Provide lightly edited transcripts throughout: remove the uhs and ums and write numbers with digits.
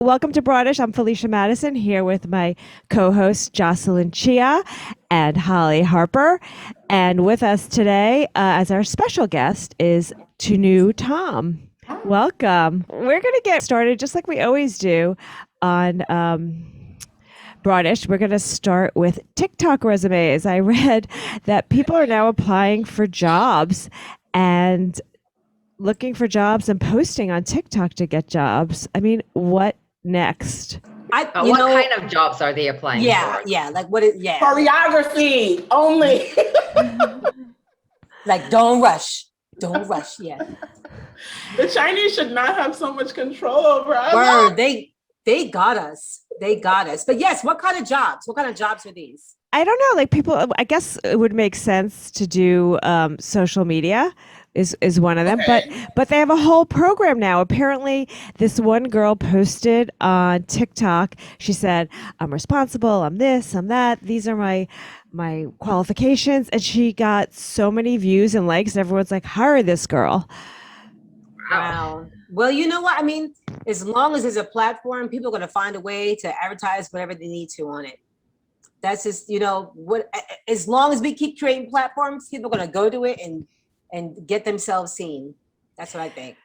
Welcome to BROADish. I'm Felicia Madison here with my co-host Jocelyn Chia and Hollie Harper. And with us today as our special guest is Tunu Thom. Welcome. We're going to get started just like we always do on BROADish. We're going to start with TikTok resumes. I read that people are now applying for jobs and looking for jobs and posting on TikTok to get jobs. I mean, what next? What kind of jobs are they applying for? Like what is choreography only. Like don't rush, yeah. The Chinese should not have so much control over us. Word, they got us. But yes, what kind of jobs are these? I don't know. Like people, I guess it would make sense to do social media is one of them, Okay. but they have a whole program now. Apparently, this one girl posted on TikTok. She said, "I'm responsible. I'm this. I'm that. These are my qualifications," and she got so many views and likes. Everyone's like, "Hire this girl." Wow. Well, you know what? I mean, as long as there's a platform, people are going to find a way to advertise whatever they need to on it. That's just, what, as long as we keep creating platforms, people are going to go to it and get themselves seen. That's what I think.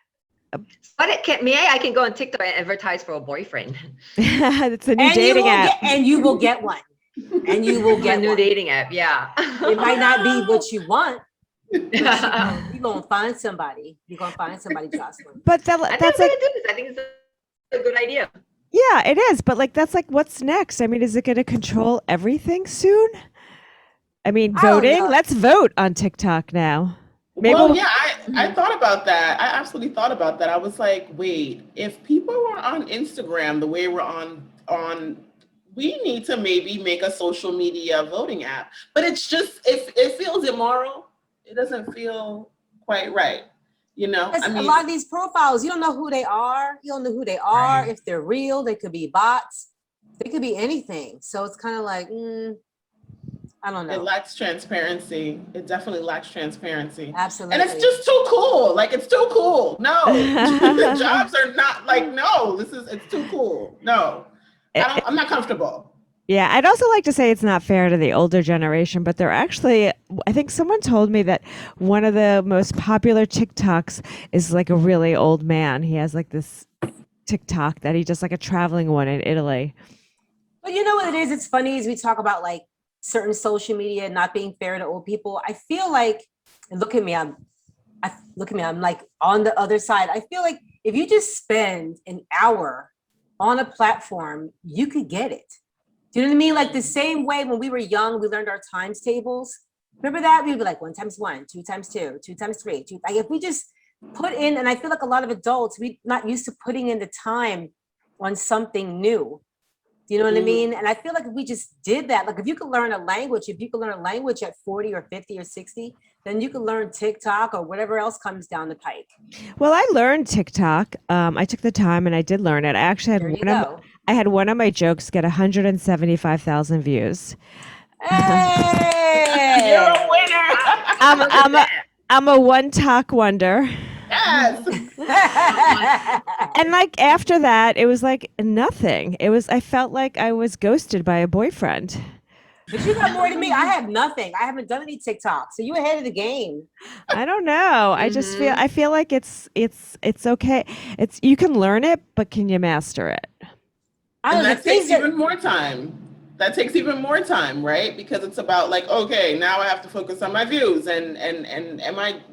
But I can go on TikTok and advertise for a boyfriend. It's a new dating app. And you will get one. And you will get a new one. dating app, yeah. It might not be what you want. You're gonna find somebody. You're gonna find somebody, Jocelyn. But that's like, I think it's a good idea. Yeah, it is. But like, that's like, what's next? I mean, is it going to control everything soon? I mean, voting. Let's vote on TikTok now. Maybe I thought about that. I absolutely thought about that. I was like, wait, if people were on Instagram the way we're on, we need to maybe make a social media voting app. But it's just, it feels immoral. It doesn't feel quite right. A lot of these profiles, you don't know who they are. You don't know who they are. Right. If they're real, they could be bots. They could be anything. So it's kind of like, I don't know. It lacks transparency. It definitely lacks transparency. Absolutely. And it's just too cool. Like, it's too cool. No, the jobs are not like, no, it's too cool. No, I'm not comfortable. Yeah, I'd also like to say it's not fair to the older generation, but they're actually, I think someone told me that one of the most popular TikToks is like a really old man. He has like this TikTok that he does like a traveling one in Italy. But you know what it is? It's funny as we talk about like certain social media not being fair to old people. I feel like, and look at me, I'm like on the other side. I feel like if you just spend an hour on a platform, you could get it. Do you know what I mean? Like the same way when we were young, we learned our times tables. Remember that? We'd be like 1 times 1, 2 times 2, 2 times 3. Like if we just put in, and I feel like a lot of adults, we're not used to putting in the time on something new. Do you know what I mean? And I feel like if we just did that, like if you could learn a language, at 40 or 50 or 60, then you could learn TikTok or whatever else comes down the pike. Well, I learned TikTok. I took the time and I did learn it. I actually had one of my jokes get 175,000 views. Hey! You're a winner. I'm a one-talk wonder. Yes. And like after that, it was like nothing. I felt like I was ghosted by a boyfriend. But you got more than me. I have nothing. I haven't done any TikTok. So you ahead of the game. I don't know. I just feel like it's okay. You can learn it, but can you master it? And that takes even more time. That takes even more time, right? Because it's about like, okay, now I have to focus on my views and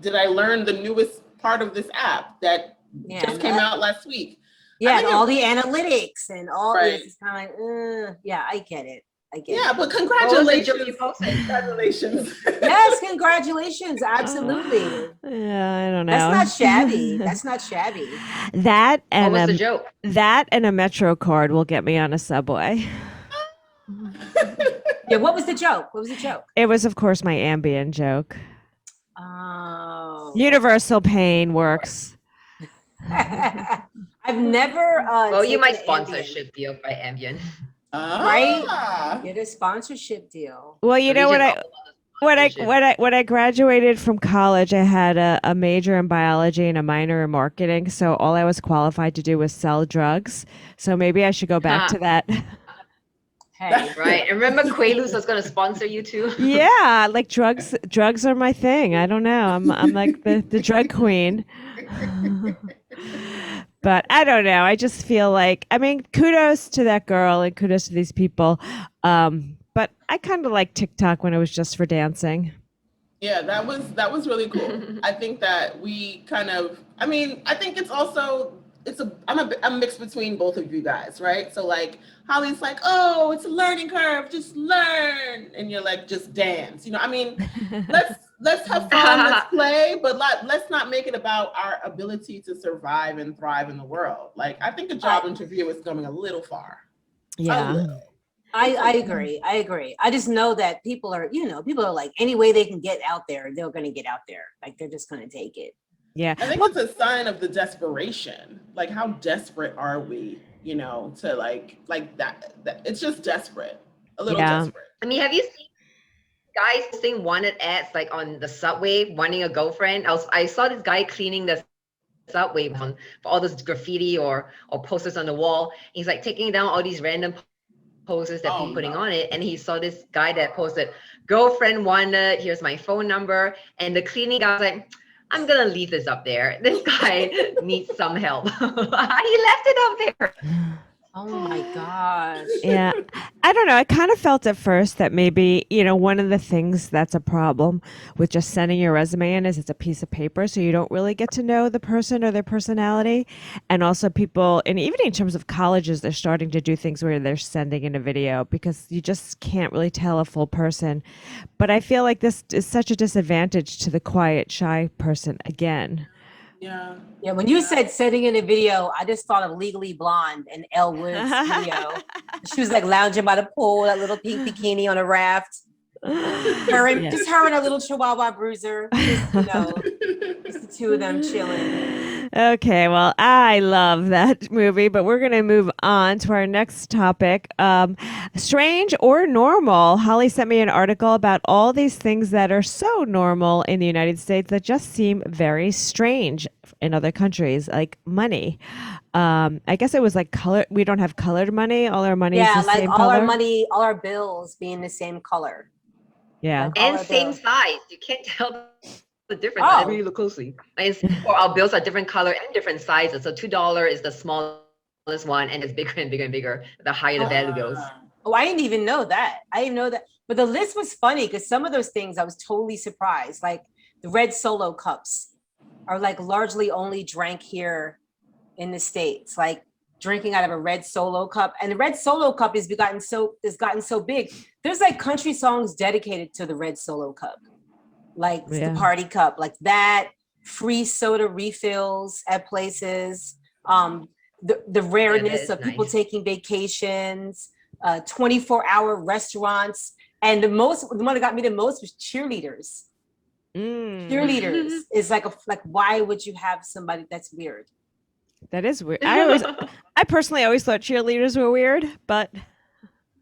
did I learn the newest part of this app that just came out last week? Yeah, and all the analytics and all this is kind of like, I get it. Yeah, but congratulations. Congratulations. Yes, congratulations. Absolutely. Yeah, I don't know. That's not shabby. That and what was the joke? That and a Metro card will get me on a subway. Yeah, what was the joke? It was, of course, my Ambien joke. Oh. Universal pain works. I've never you might sponsorship deal by Ambien. Right? Get a sponsorship deal. Well, you know what when I graduated from college, I had a major in biology and a minor in marketing. So all I was qualified to do was sell drugs. So maybe I should go back to that. Hey, Right. And remember Quaaludes was going to sponsor you too? Yeah, like drugs are my thing. I don't know. I'm like the drug queen. But I don't know. I just feel like, I mean, kudos to that girl and kudos to these people. But I kind of like TikTok when it was just for dancing. Yeah, that was really cool. I think that we kind of, I mean, I think it's also I'm mixed between both of you guys, right? So like Hollie's like, oh, it's a learning curve, just learn, and you're like, just dance. I mean, let's have fun, let's play, but let's not make it about our ability to survive and thrive in the world. Like I think a job interview is going a little far. Yeah. A little. I agree. I agree. I just know that people are like, any way they can get out there, they're going to get out there. Like they're just going to take it. Yeah. I think it's a sign of the desperation. Like how desperate are we, to like that it's just desperate. A little desperate. I mean, have you seen guys posting wanted ads like on the subway, wanting a girlfriend? I saw this guy cleaning the subway for all this graffiti or posters on the wall. He's like taking down all these random posters that people putting on it, and he saw this guy that posted girlfriend wanted, here's my phone number, and the cleaning guy was like, I'm gonna leave this up there, this guy needs some help. He left it up there. Oh my gosh. Yeah. I don't know. I kind of felt at first that maybe, one of the things that's a problem with just sending your resume in is it's a piece of paper. So you don't really get to know the person or their personality. And also people, and even in terms of colleges, they're starting to do things where they're sending in a video because you just can't really tell a full person. But I feel like this is such a disadvantage to the quiet, shy person again. Yeah. Yeah, when you said sending in a video, I just thought of Legally Blonde and Elle Woods' video. She was like lounging by the pool, that little pink bikini on a raft. Just her and a little Chihuahua bruiser. Just the two of them chilling. Okay, well, I love that movie, but we're going to move on to our next topic. Strange or normal? Holly sent me an article about all these things that are so normal in the United States that just seem very strange in other countries, like money. I guess it was like color. We don't have colored money. All our money is the like same all color. our money, all our bills being the same color. Yeah. Like And same size. You can't tell the difference. I really look closely. And our bills are different color and different sizes. So $2 is the smallest one, and it's bigger and bigger and bigger the higher the value goes. Oh, I didn't even know that. But the list was funny because some of those things I was totally surprised. Like the red Solo cups are like largely only drank here in the States. Like drinking out of a red Solo cup, and the red Solo cup has gotten so big. There's like country songs dedicated to the red Solo cup, like the party cup, like that. Free soda refills at places. The rareness of people taking vacations. 24-hour restaurants, and the one that got me the most was cheerleaders. Cheerleaders is like why would you have somebody that's weird? That is weird. I personally always thought cheerleaders were weird, but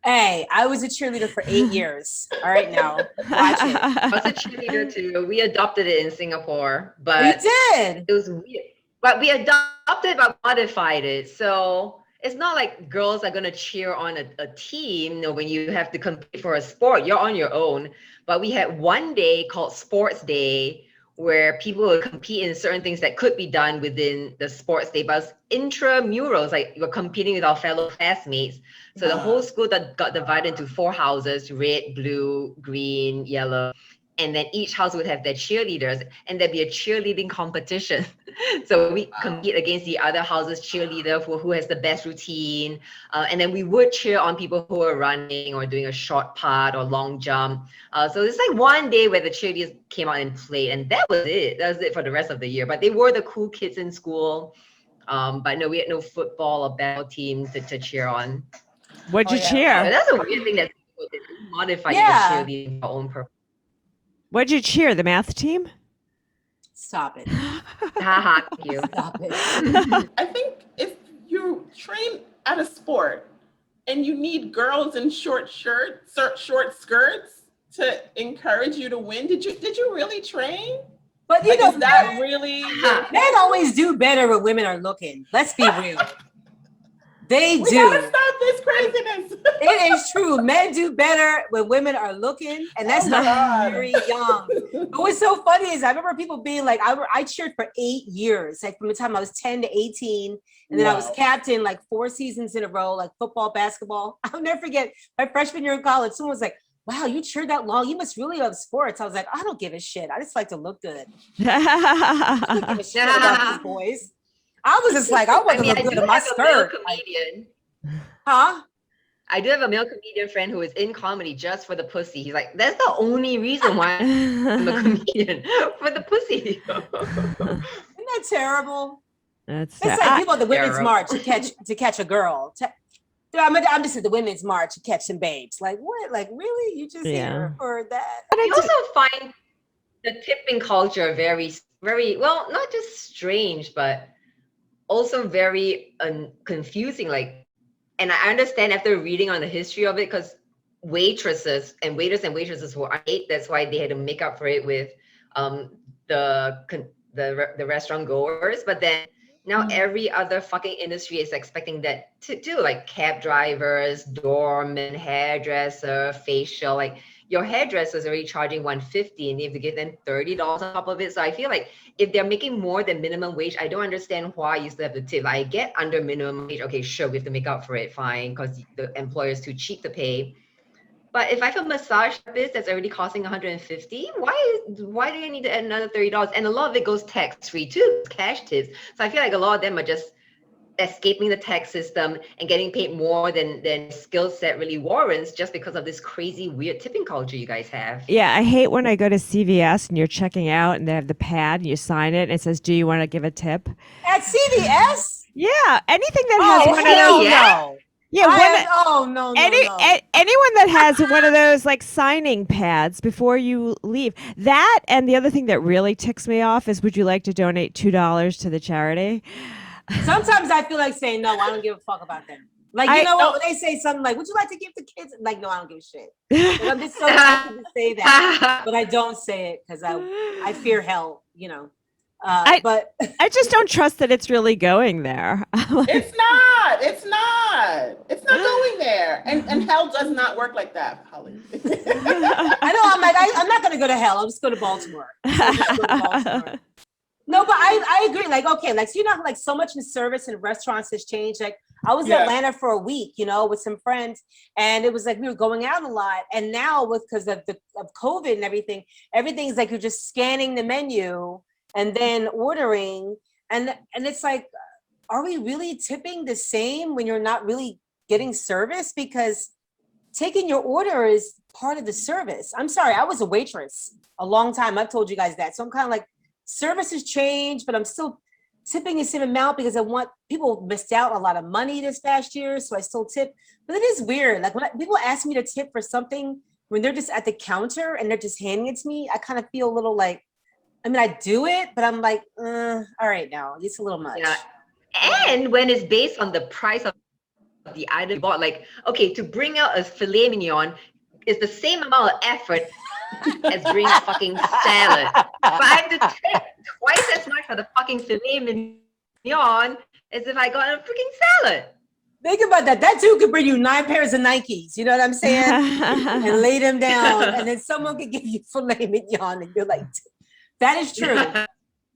hey, I was a cheerleader for 8 years. All right, now watch it. I was a cheerleader too. We adopted it in Singapore, but you did. It was weird. But we adopted but modified it. So it's not like girls are gonna cheer on a team. When you have to compete for a sport, you're on your own. But we had one day called Sports Day, where people would compete in certain things that could be done within the sports day, but it's intramurals, like you're competing with our fellow classmates. So the whole school got divided into 4 houses, red, blue, green, yellow. And then each house would have their cheerleaders, and there'd be a cheerleading competition. So we compete against the other house's cheerleader for who has the best routine. And then we would cheer on people who are running or doing a short putt or long jump. So it's like one day where the cheerleaders came out and played, and that was it. That was it for the rest of the year. But they were the cool kids in school. But no, we had no football or basketball teams to cheer on. What'd you cheer? That's a weird thing that people did. Modify your cheerleading for their own purpose. What'd you cheer? The math team? Stop it. Haha, thank you. Stop it. I think if you train at a sport and you need girls in short skirts to encourage you to win? Did you really train? But you know, is that really men always do better when women are looking. Let's be real. They we do. gotta stop this craziness. It is true. Men do better when women are looking, and that's not very young. But what's so funny is I remember people being like, I cheered for 8 years, like from the time I was 10 to 18, and then I was captain like 4 seasons in a row, like football, basketball. I'll never forget my freshman year in college. Someone was like, "Wow, you cheered that long? You must really love sports." I was like, "I don't give a shit. I just like to look good. I don't give a shit about these boys." I was just like, I wasn't look good in my skirt. Comedian. Huh? I do have a male comedian friend who is in comedy just for the pussy. He's like, that's the only reason why I'm a comedian, for the pussy. Isn't that terrible? It's like people at the women's march to catch a girl. I'm just at the women's march to catch some babes. Like what? Like really? You just here for that? But I also find the tipping culture very, very well, not just strange, but also very confusing. Like, and I understand after reading on the history of it, because waitresses were unpaid. That's why they had to make up for it with the restaurant goers. But then now every other fucking industry is expecting that to do, like cab drivers, doormen, hairdresser, facial. Like your hairdresser is already charging $150 and you have to give them $30 on top of it. So I feel like if they're making more than minimum wage, I don't understand why you still have to tip. I get under minimum wage. Okay, sure, we have to make up for it, fine, because the employer is too cheap to pay. But if I have a massage therapist that's already costing $150, why do you need to add another $30? And a lot of it goes tax-free too, cash tips. So I feel like a lot of them are just escaping the tax system and getting paid more than skill set really warrants, just because of this crazy weird tipping culture you guys have. Yeah, I hate when I go to CVS and you're checking out and they have the pad and you sign it and it says, "Do you want to give a tip?" At CVS? Yeah, anything that has one of those. No. Yeah, anyone that has one of those like signing pads before you leave. That, and the other thing that really ticks me off is, would you like to donate $2 to the charity? Sometimes I feel like saying no. I don't give a fuck about them. Like, you know what? When they say something like, "Would you like to give the kids?" Like, no, I don't give a shit. Like, I'm just so tempted to say that, but I don't say it because I fear hell. You know. But I just don't trust that it's really going there. It's not going there. And hell does not work like that, Holly. I know. I'm like, I'm not going to go to hell. I'll just go to Baltimore. No, but I agree. Like, okay, like, so you know, like so much in service and restaurants has changed. Like I was in Atlanta for a week, you know, with some friends, and it was like we were going out a lot. And now because of COVID and everything's like you're just scanning the menu and then ordering. And it's like, are we really tipping the same when you're not really getting service? Because taking your order is part of the service. I'm sorry, I was a waitress a long time. I've told you guys that. So I'm kind of like, service has changed, but I'm still tipping the same amount because people missed out a lot of money this past year. So I still tip. But it is weird. Like when people ask me to tip for something, when they're just at the counter and they're just handing it to me, I kind of feel a little like, I mean, I do it, but I'm like, all right now, it's a little much. Yeah. And when it's based on the price of the item you bought, like, okay, to bring out a filet mignon is the same amount of effort as bringing a fucking salad. But I have to tip twice as much for the fucking filet mignon as if I got a freaking salad. Think about that. That too could bring you 9 pairs of Nikes. You know what I'm saying? And lay them down, and then someone could give you filet mignon, and you're like, that is true.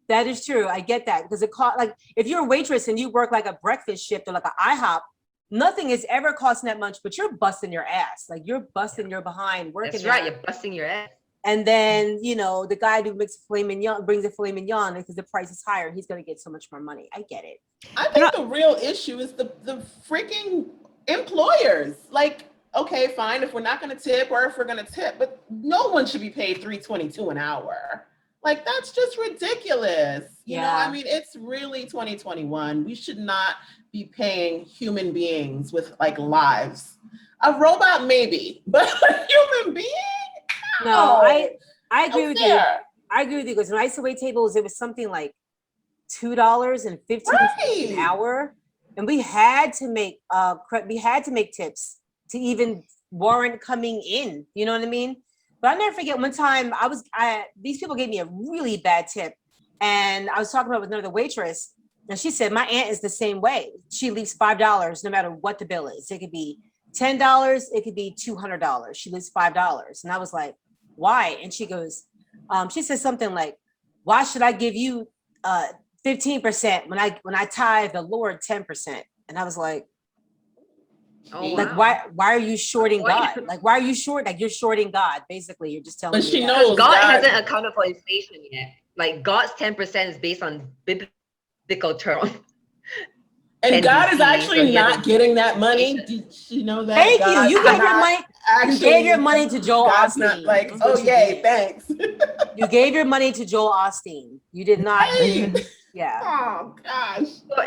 That is true. I get that because it cost, like if you're a waitress and you work like a breakfast shift or like an IHOP, nothing is ever costing that much, but you're busting your ass. Like you're busting your behind working. That's right. You're busting your ass. And then, you know, the guy who makes filet mignon brings a filet mignon because the price is higher. He's going to get so much more money. I get it. I think the real issue is the freaking employers. Like, okay, fine, if we're not going to tip or if we're going to tip, but no one should be paid $3.22 an hour. Like, that's just ridiculous. You know, I mean, it's really 2021. We should not be paying human beings with like lives. A robot, maybe, but a human being? No, I agree with you. I agree with you because when I used to wait tables, it was something like $2.15 an hour. And we had to make tips to even warrant coming in. You know what I mean? But I never forget one time these people gave me a really bad tip, and I was talking about with another waitress, and she said my aunt is the same way. She leaves $5 no matter what the bill is. It could be $10, it could be $200. She leaves $5, and I was like, why? And she goes, she said something like, why should I give you 15% when I tithe the Lord 10%? And I was like, like, why are you shorting God? Like, why are you short? Like, you're shorting God. Basically, you're just telling But me she that. knows God hasn't accounted for inflation yet. Like God's 10% is based on biblical terms. And God is NDP, actually so not getting that money. Did she know that? Thank you. God You is gave your not money. Actually, You gave your money to Joel God's Osteen. not like, That's oh what you yay, did. thanks. You gave your money to Joel Osteen. You did not. Hey. Yeah. Oh gosh. So,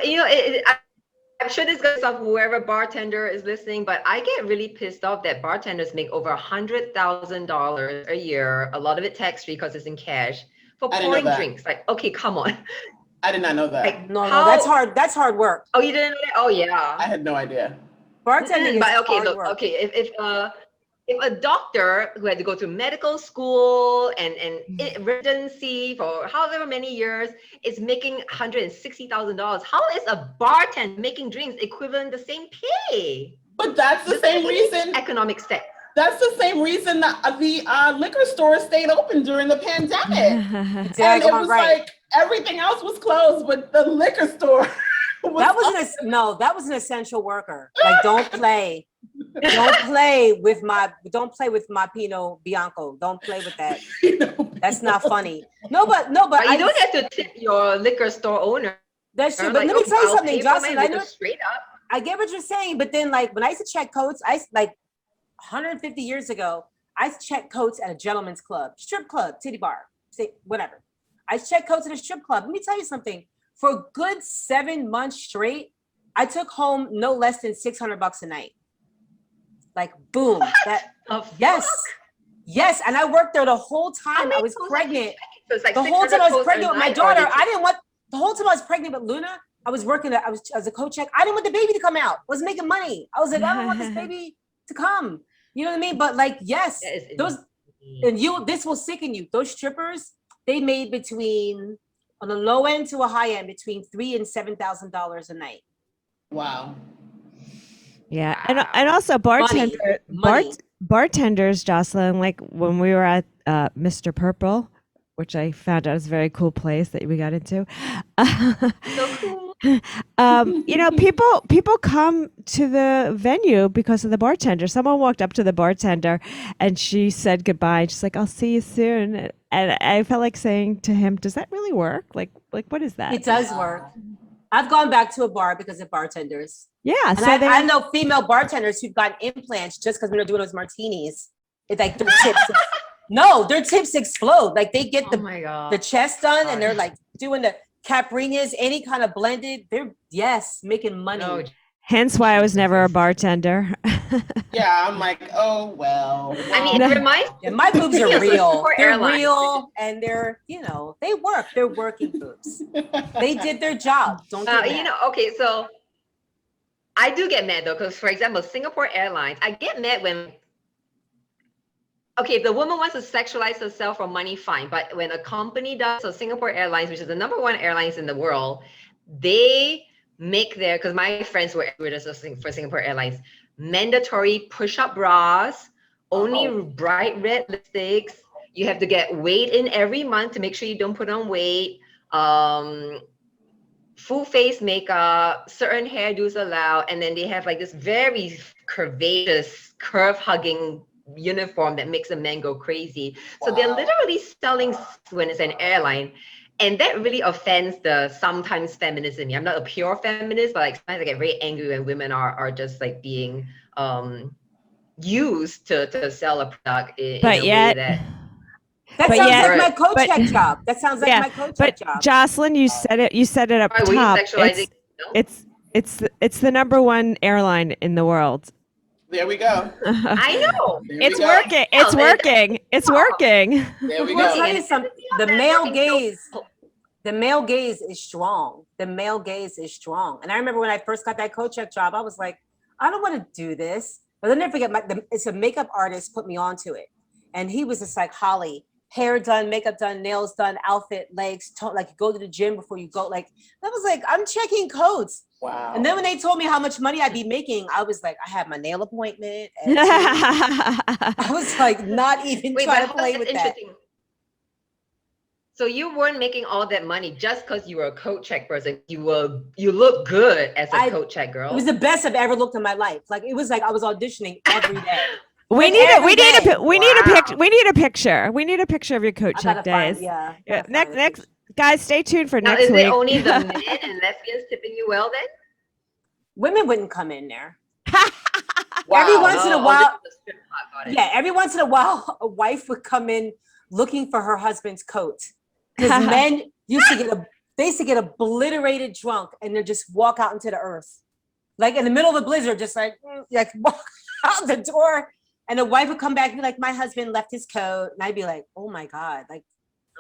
I'm sure this goes off whoever bartender is listening, but I get really pissed off that bartenders make over $100,000 a year. A lot of it tax-free because it's in cash for pouring drinks. Like, okay, come on. I did not know that. Like, No, that's hard. That's hard work. Oh, you didn't know that? Oh, yeah. I had no idea. Bartending is hard work. Okay, if a doctor who had to go to medical school and residency for however many years is making $160,000, how is a bartender making drinks equivalent the same pay? But that's the same reason. Economic sense. That's the same reason that the liquor stores stayed open during the pandemic. Exactly. And it was like everything else was closed, but the liquor store. That was an essential worker. Like, don't play with my Pinot Bianco. Don't play with that. That's not funny. No, but you don't have to tip your liquor store owner. That's true. But let me tell you something, Jocelyn. I know straight up. I get what you're saying, but then like when I used to check coats, 150 years ago, I checked coats at a gentleman's club, strip club, titty bar, say whatever. I checked coats at a strip club. Let me tell you something. For a good 7 months straight, I took home no less than $600 a night. Like, boom. Yes. And I worked there the whole time I was pregnant. So it's like the whole time I was pregnant with my daughter. The whole time I was pregnant with Luna, I was working. I was as a co-check. I didn't want the baby to come out. I was making money. I was like, I don't want this baby to come. You know what I mean? But like, yes, this will sicken you. Those strippers, they made between, on the low end to a high end, between $3,000 and $7,000 a night. Wow. Yeah, and also bartenders, Jocelyn. Like when we were at Mr. Purple, which I found out is a very cool place that we got into. So cool. People come to the venue because of the bartender. Someone walked up to the bartender and she said goodbye. She's like, "I'll see you soon." And I felt like saying to him, "Does that really work? Like what is that?" It does work. I've gone back to a bar because of bartenders. Yeah, and I know female bartenders who've gotten implants just because when they're doing those martinis, it's like their tips. Their tips explode. Like they get the chest done and they're like doing the Caprinas, any kind of blended. They're making money. No. Hence why I was never a bartender. Yeah, I'm like, oh well. I mean, it reminds me. My boobs are real. They're airlines. real, and they're they work. They're working boobs. They did their job. Don't get mad. Okay, so I do get mad though, because for example, Singapore Airlines, I get mad when. Okay, if the woman wants to sexualize herself for money, fine. But when a company does, so Singapore Airlines, which is the #1 airlines in the world, they make because my friends were just for Singapore Airlines, mandatory push-up bras, only bright red lipsticks. You have to get weighed in every month to make sure you don't put on weight. Full face makeup, certain hairdos allowed, and then they have like this very curvaceous, curve-hugging uniform that makes a man go crazy. So they're literally selling when it's an airline, and that really offends the sometimes feminism. I'm not a pure feminist, but like sometimes I get very angry when women are just like being used to sell a product in a way that. That sounds like my co-check job. That sounds like my co-check job. Jocelyn, you said it up top. It's the #1 airline in the world. There we go. I know. It's working. It's working. It's working. There we go. I'll go. tell you something. The male gaze is strong. The male gaze is strong. And I remember when I first got that co-check job, I was like, I don't want to do this. But I'll never forget, it's a makeup artist put me onto it. And he was just like, Hollie, hair done, makeup done, nails done, outfit, legs, like you go to the gym before you go. Like, I was like, I'm checking codes. Wow. And then when they told me how much money I'd be making, I was like, I have my nail appointment. I was like, not even trying to play with that. So you weren't making all that money just because you were a coat check person. You look good as a coat check girl. It was the best I've ever looked in my life. Like it was like I was auditioning every day. We need a picture. We need a picture of your coat check days. Next, guys, stay tuned for next week. Is it only the men and lesbians tipping you well then? Women wouldn't come in there. Wow. Every once in a while, every once in a while, a wife would come in looking for her husband's coat. Because men used to get obliterated drunk and they just walk out into the earth. Like in the middle of a blizzard, just like walk out the door. And the wife would come back and be like, my husband left his coat. And I'd be like, oh my God. Like,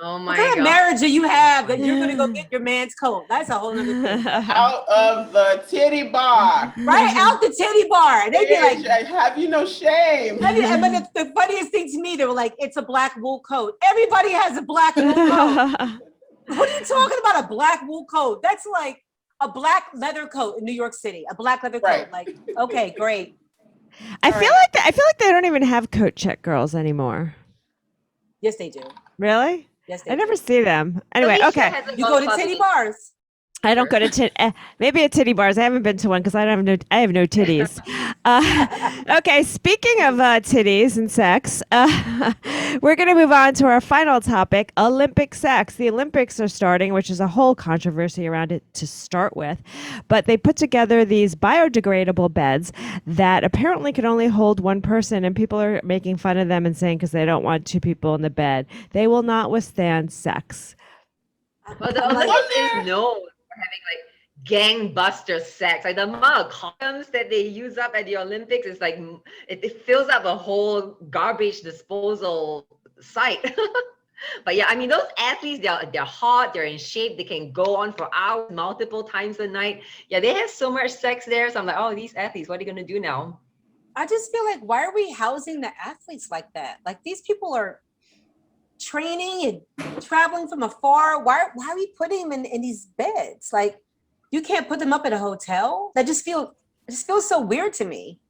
what kind of marriage do you have that you're going to go get your man's coat? That's a whole nother thing. Out of the titty bar. Right, out the titty bar. And they'd be like, have you no shame? But the funniest thing to me, they were like, it's a black wool coat. Everybody has a black wool coat. What are you talking about, a black wool coat? That's like a black leather coat in New York City. A black leather coat. Like, okay, great. I feel like they don't even have coat check girls anymore. Yes, they do. Really? Yes, I never see them. Anyway, okay. You go to titty bars. I don't go to maybe at titty bars. I haven't been to one because I have no titties. Okay, speaking of titties and sex, we're going to move on to our final topic: Olympic sex. The Olympics are starting, which is a whole controversy around it to start with. But they put together these biodegradable beds that apparently can only hold one person, and people are making fun of them and saying because they don't want two people in the bed, they will not withstand sex. Well, the Olympics is known for having like gangbuster sex. Like the amount of condoms that they use up at the Olympics is like it fills up a whole garbage disposal site. But yeah, I mean those athletes, they're hot, they're in shape, they can go on for hours, multiple times a night. Yeah, they have so much sex there. So I'm like, oh, these athletes, what are you gonna do now? I just feel like, why are we housing the athletes like that? Like these people are training and traveling from afar. Why are we putting them in these beds? Like you can't put them up at a hotel. It just feels so weird to me.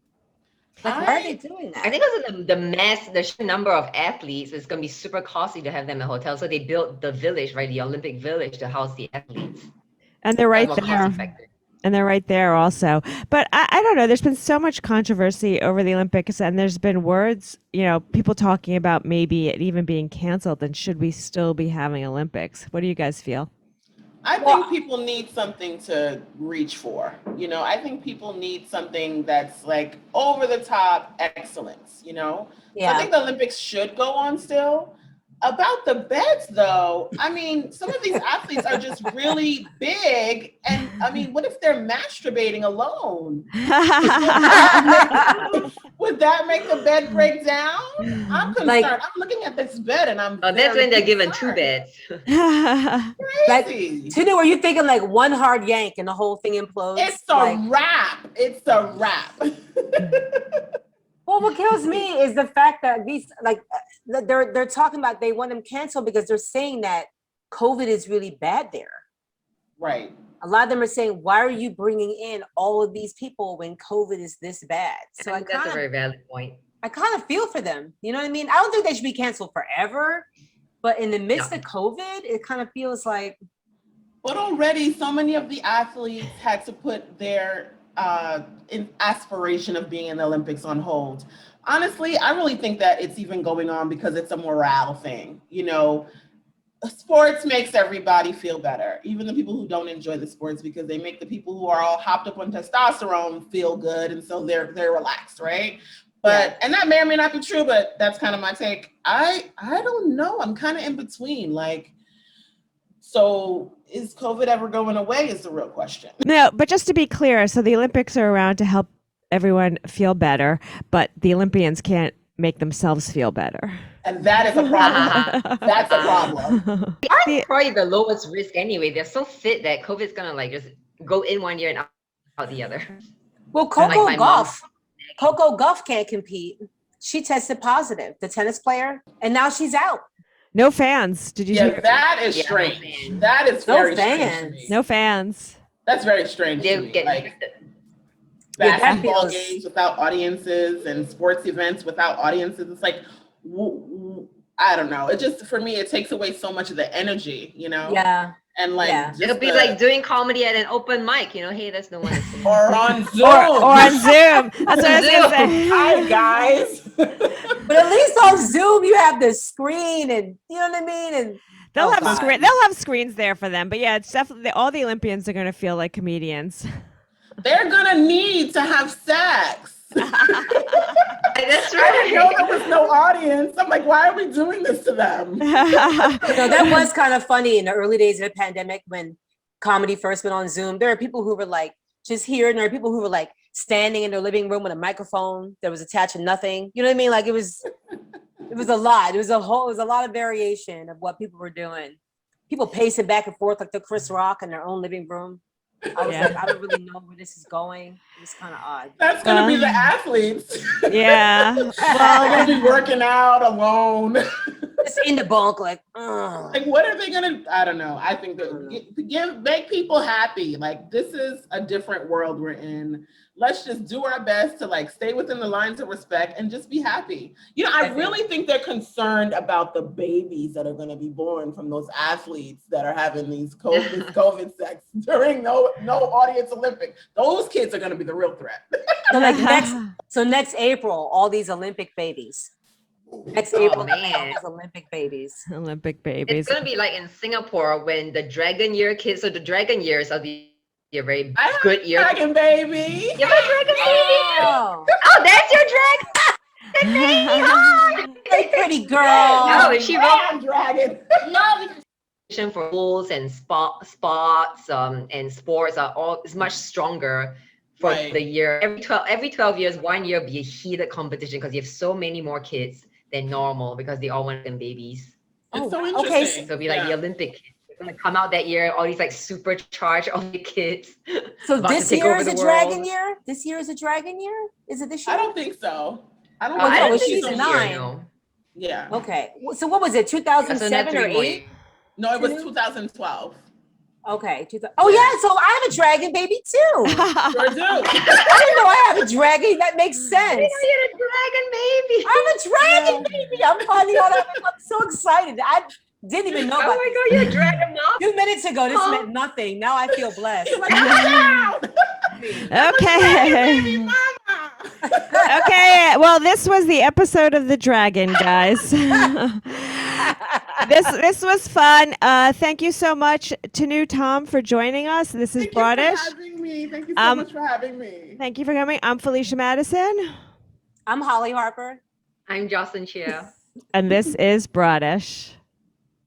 Like why are they doing that? I think because of the number of athletes, it's going to be super costly to have them in a hotel. So they built the village, right? The Olympic village to house the athletes. And they're right there. And they're right there also. But I don't know. There's been so much controversy over the Olympics, and there's been words, people talking about maybe it even being canceled. And should we still be having Olympics? What do you guys feel? I think people need something to reach for. I think people need something that's like over the top excellence, Yeah. So I think the Olympics should go on still. About the beds, though, I mean, some of these athletes are just really big. And I mean, what if they're masturbating alone? Would that make the bed break down? I'm concerned. I'm looking at this bed and I'm that's when they're given two beds. Crazy. Tunu, are you thinking like one hard yank and the whole thing implodes? It's a wrap. It's a wrap. Well, what kills me is the fact that these, they're talking about they want them canceled because they're saying that COVID is really bad there. Right. A lot of them are saying, why are you bringing in all of these people when COVID is this bad? So that's a very valid point. I kind of feel for them. You know what I mean? I don't think they should be canceled forever, but in the midst of COVID, it kind of feels like. But already so many of the athletes had to put their in aspiration of being in the Olympics on hold. Honestly, I really think that it's even going on because it's a morale thing. Sports makes everybody feel better, even the people who don't enjoy the sports, because they make the people who are all hopped up on testosterone feel good, and so they're relaxed, right? But and that may or may not be true, but that's kind of my take. I don't know. I'm kind of in between. So is COVID ever going away is the real question. No, but just to be clear, so the Olympics are around to help everyone feel better, but the Olympians can't make themselves feel better. And that is a problem. That's a problem. They are probably the lowest risk anyway. They're so fit that COVID's going to just go in one year and out the other. Well, Coco Gauff can't compete. she tested positive, the tennis player, and now she's out. No fans. Did you Yeah, hear? that is Yeah, strange. That is No very strange to fans. me. No fans. That's very strange to They'll me. get Like Yeah, that basketball feels- games without audiences and sports events without audiences. It's like, I don't know. It just, for me, it takes away so much of the energy, you know? Yeah. And like, Yeah. just it'll be like doing comedy at an open mic, you know, hey, there's no one to see. or on Zoom. Or on Zoom. That's what I was gonna say. Hi, guys. But at least on Zoom, you have the screen and you know what I mean? And They'll Oh, have God. they'll have screens there for them. But yeah, it's definitely all the Olympians are gonna feel like comedians. They're going to need to have sex. That's I didn't know right. there was no audience. I'm like, why are we doing this to them? you know, that was kind of funny in the early days of the pandemic when comedy first went on Zoom. There are people who were like just here, and there are people who were like standing in their living room with a microphone that was attached to nothing. You know what I mean? Like it was a lot. It was a lot of variation of what people were doing. People pacing back and forth like the Chris Rock in their own living room. I was like, I don't really know where this is going. It was kind of odd. That's going to be the athletes. Yeah. They're Well, going to be working out alone. Just in the bunk, like, ugh. Like, what are they going to, I don't know. I think that make people happy. Like, this is a different world we're in. Let's just do our best to like stay within the lines of respect and just be happy. You know, I really think they're concerned about the babies that are going to be born from those athletes that are having these COVID sex during no audience Olympics. Those kids are going to be the real threat. So like next April, all these Olympic babies. Next April, man. all these Olympic babies. Olympic babies. It's gonna be like in Singapore when the Dragon Year kids, so the Dragon Years are the very I have good year. Dragon baby. You have a dragon baby? Oh, Oh, that's your dragon baby. Oh, hey, pretty girl. no, is she wrong? Dragon. For schools and spots and sports are all is much stronger for Right. the year. Every 12 years, 1 year will be a heated competition because you have so many more kids than normal because they all want them babies. It's so okay, interesting. So it'll be like the Olympic kids. They're gonna come out that year, all these like supercharged Olympic kids. So about to this take year over is the a world. dragon year? This year is a dragon year? Is it this year? I don't think so. I don't Oh, know. no, I don't she's think so 9. either, no. Yeah. Okay. So what was it? So 2007 not or 3 more 8? years. No, it was 2012. Okay. Oh yeah. So I have a dragon baby too. Sure do. I didn't know I have a dragon. That makes I sense. didn't know you had a dragon baby. I have a dragon baby. I'm finding out. I'm so excited. I didn't even know Oh about my this. God, you're a dragon mom. 2 minutes ago, this Huh? meant nothing. Now I feel blessed. Okay. Mama. Okay. Well, this was the episode of the dragon, guys. This was fun. Thank you so much, Tunu Thom, for joining us. This is Thank you for BROADish. having me. Thank you so much for having me. Thank you for coming. I'm Felicia Madison, I'm Hollie Harper. I'm Jocelyn Chia. and this is BROADish.